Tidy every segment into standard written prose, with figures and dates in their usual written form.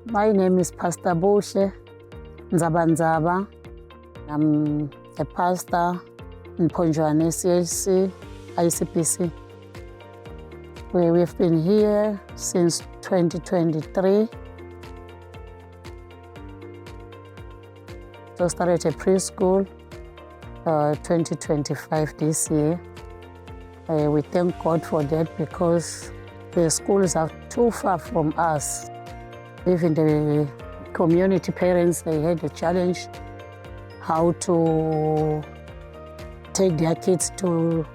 My name is Pastor Bushe Nzabanzaba. I'm a pastor in Phonjwane, CLC, ICBC. We've been here since 2023. So started a preschool 2025 this year. We thank God for that because the schools are too far from us. Even the community parents, they had a challenge how to take their kids to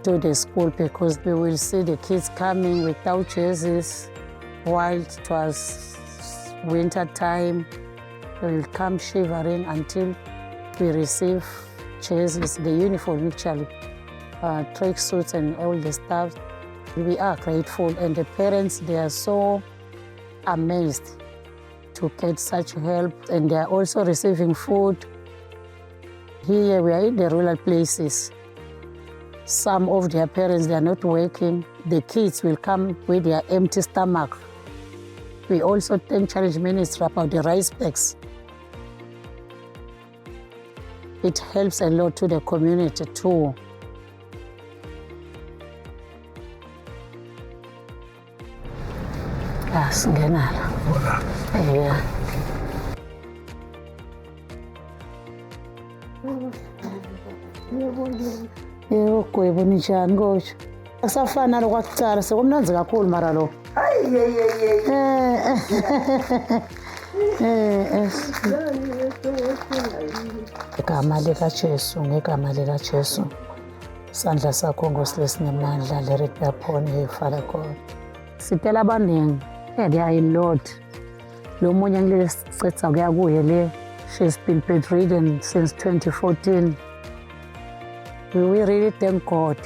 the school because they will see the kids coming without jerseys while it was winter time. They will come shivering until we receive jerseys, the uniform actually, track suits and all the stuff. We are grateful, and the parents, they are so amazed to get such help, and they are also receiving food. Here we are in the rural places. Some of their parents, they are not working. The kids will come with their empty stomach. We also thank Challenge Ministry about the rice bags. It helps a lot to the community too. Yes, yeah. Yebo gwebo ninjani kodwa asafana lokwakucala sekumnanzi kakhulu mara lo igama likaJesu ngegama likaJesu isandla sakho Nkosi lesinemandla leridi yaphona eyifala khona sitela abaningi there are a lot lo munye ngilesicetha kuya kuye le she's been bedridden since 2014. We really thank God